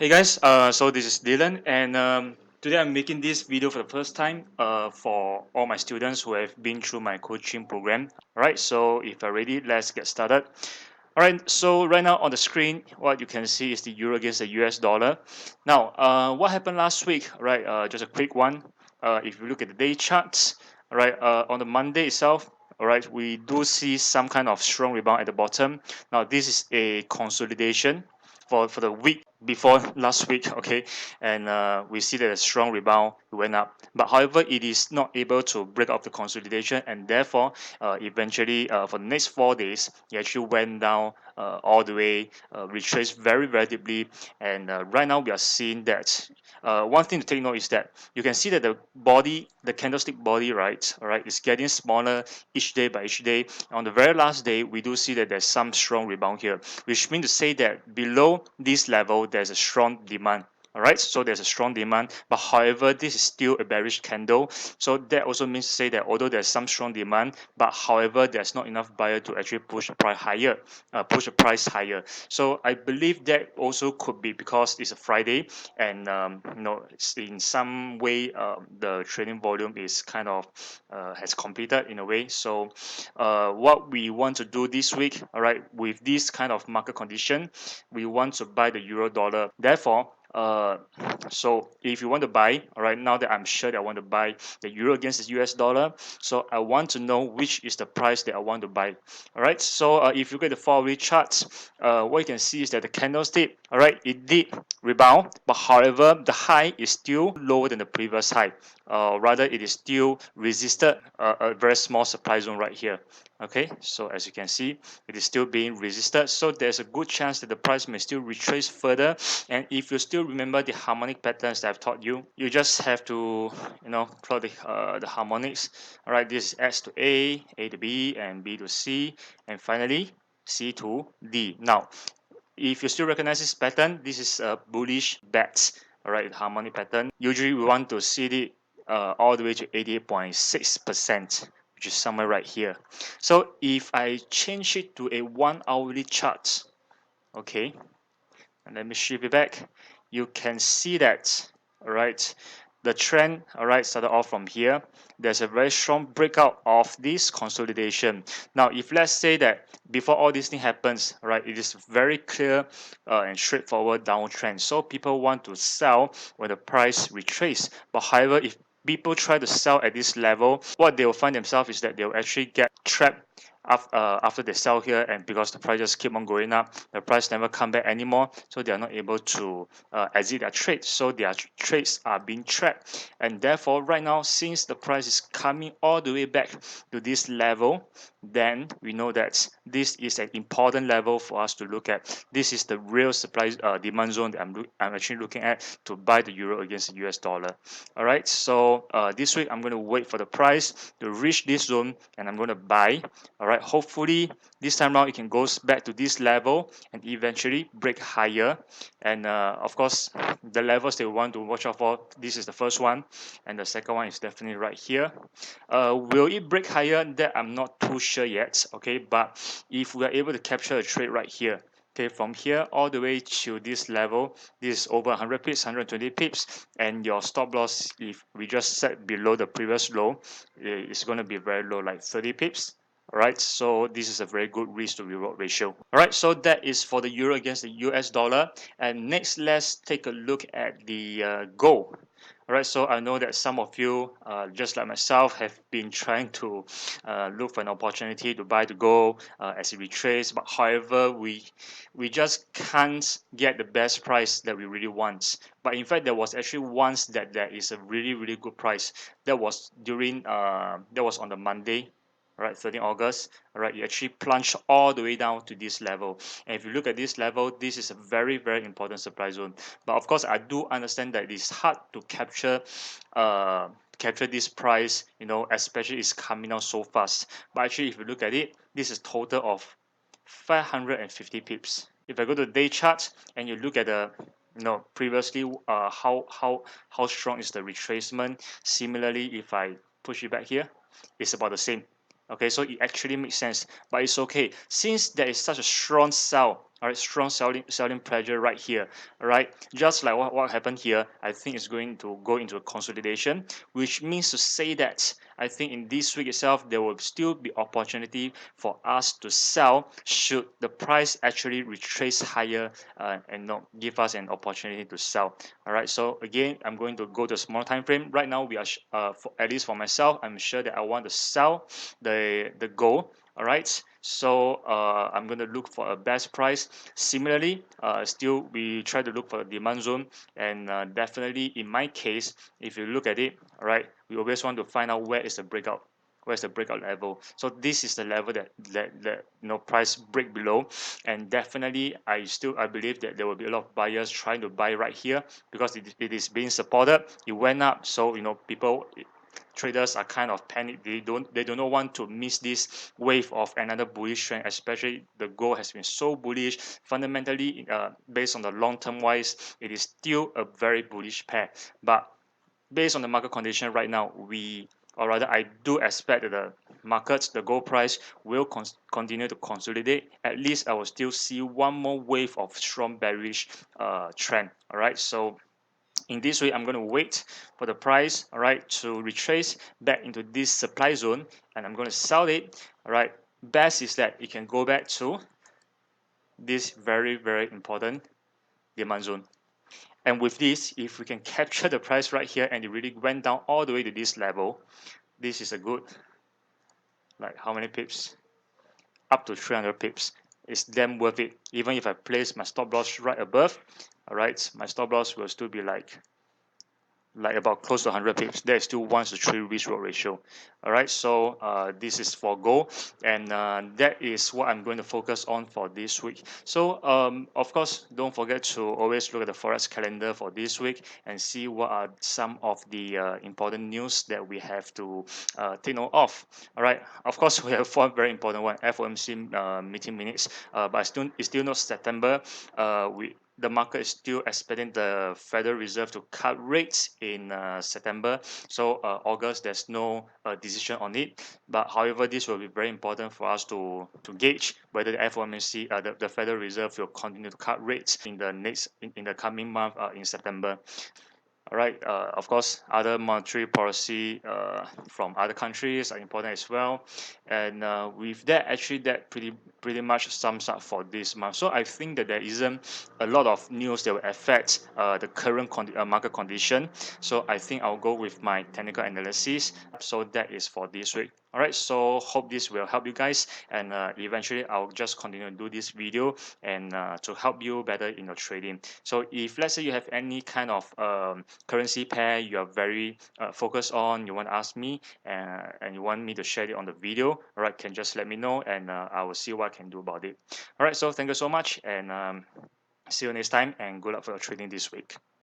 Hey guys, so this is Dylan, and today I'm making this video for the first time for all my students who have been through my coaching program. Alright, so if you're ready, let's get started. Alright, so right now on the screen, what you can see is the euro against the US dollar. Now, what happened last week? Right, just a quick one. If you look at the day charts, alright, on the Monday itself, alright, we do see some kind of strong rebound at the bottom. Now, this is a consolidation for the week before last week, okay, and we see that a strong rebound went up, but however it is not able to break up the consolidation, and therefore eventually for the next 4 days it actually went down all the way, retraced very deeply, and right now we are seeing that one thing to take note is that you can see that the candlestick body, right, all right, is getting smaller each day by each day. On the very last day, we do see that there's some strong rebound here, which means to say that below this level, there's a strong demand. All right, so there's a strong demand, but however, this is still a bearish candle. So that also means to say that although there's some strong demand, but however, there's not enough buyer to actually push the price higher, So I believe that also could be because it's a Friday, and it's in some way the trading volume is kind of has completed in a way. So what we want to do this week, all right, with this kind of market condition, we want to buy the euro dollar. Therefore, so if you want to buy, all right, now that I'm sure that I want to buy the euro against the US dollar, so I want to know which is the price that I want to buy. All right, so if you look at the 4-hourly charts, what you can see is that the candlestick, all right, it did rebound, but however, the high is still lower than the previous high. Rather, it is still resisted a very small supply zone right here. Okay, so as you can see, it is still being resisted, so there's a good chance that the price may still retrace further. And if you still remember the harmonic patterns that I've taught you, you just have to plot the harmonics. All right, this is S to A to B, and B to C, and finally C to D. Now, if you still recognize this pattern, this is a bullish bet. All right, harmonic pattern. Usually we want to see it all the way to 88.6%, which is somewhere right here. So if I change it to a 1-hourly chart, okay, and let me shift it back, you can see that, all right, the trend, all right, started off from here. There's a very strong breakout of this consolidation. Now, if let's say that before all this thing happens, right, it is very clear and straightforward downward trend. So people want to sell when the price retraces. But however, if people try to sell at this level, what they will find themselves is that they will actually get trapped after they sell here, and because the price just keep on going up, the price never come back anymore, so they are not able to exit their trade, so their trades are being trapped. And therefore right now, since the price is coming all the way back to this level, then we know that this is an important level for us to look at. This is the real supply demand zone that I'm actually looking at to buy the euro against the US dollar. All right, so this week I'm going to wait for the price to reach this zone, and I'm going to buy. All right, hopefully this time around it can go back to this level and eventually break higher. And of course, the levels that we want to watch out for, this is the first one, and the second one is definitely right here. Will it break higher? That I'm not too sure yet. Okay, but if we are able to capture a trade right here, okay, from here all the way to this level, this is over 100 pips, 120 pips, and your stop loss, if we just set below the previous low, it's going to be very low, like 30 pips. Alright, so this is a very good risk to reward ratio. Alright, so that is for the euro against the US dollar. And next, let's take a look at the gold. Alright, so I know that some of you, just like myself, have been trying to look for an opportunity to buy the gold as it retraces, but however, we just can't get the best price that we really want. But in fact, there was actually once that there is a really good price. That was during that was on the Monday. Right, 13 August, all right, you actually plunge all the way down to this level. And if you look at this level, this is a very important supply zone. But of course, I do understand that it's hard to capture this price, especially it's coming out so fast. But actually, if you look at it, this is total of 550 pips. If I go to the day chart and you look at the previously how strong is the retracement, similarly, if I push it back here, it's about the same. Okay, so it actually makes sense, but it's okay since there is such a strong sell. All right, strong selling pressure right here. All right, just like what happened here, I think it's going to go into a consolidation, which means to say that I think in this week itself there will still be opportunity for us to sell should the price actually retrace higher and not give us an opportunity to sell. All right, so again, I'm going to go to a small time frame. Right now, we are at least for myself, I'm sure that I want to sell the gold. All right, so I'm going to look for a best price. Similarly, still we try to look for a demand zone, and definitely in my case, if you look at it, all right, we always want to find out where's the breakout level. So this is the level that price break below, and definitely I believe that there will be a lot of buyers trying to buy right here because it is being supported. It went up, so people, traders are kind of panicked. They do not want to miss this wave of another bullish trend, especially the gold has been so bullish. Fundamentally, based on the long term wise, it is still a very bullish pair. But based on the market condition right now, or rather I do expect that the gold price will continue to consolidate. At least I will still see one more wave of strong bearish trend. All right, so in this way, I'm going to wait for the price, all right, to retrace back into this supply zone, and I'm going to sell it. All right, best is that it can go back to this very, very important demand zone. And with this, if we can capture the price right here and it really went down all the way to this level, this is a good, like how many pips? Up to 300 pips. It's damn worth it. Even if I place my stop loss right above, all right, my stop loss will still be like about close to 100 pips. That is still 1 to 3 risk reward ratio. All right, so this is for gold, and that is what I'm going to focus on for this week. So of course, don't forget to always look at the forex calendar for this week and see what are some of the important news that we have to take note of. All right, of course, we have one very important one, FOMC meeting minutes, but it's still not September. The market is still expecting the Federal Reserve to cut rates in September. So August, there's no decision on it. But however, this will be very important for us to gauge whether the FOMC, the Federal Reserve, will continue to cut rates in the coming month in September. All right. Of course, other monetary policy from other countries are important as well, and with that, actually, that pretty much sums up for this month. So I think that there isn't a lot of news that will affect the current market condition. So I think I'll go with my technical analysis. So that is for this week. All right. So hope this will help you guys, and eventually I'll just continue to do this video and to help you better in your trading. So if let's say you have any kind of currency pair you are very focused on, you want to ask me, and you want me to share it on the video, all right, can just let me know, and I will see what I can do about it. All right, so thank you so much, and see you next time, and good luck for your trading this week.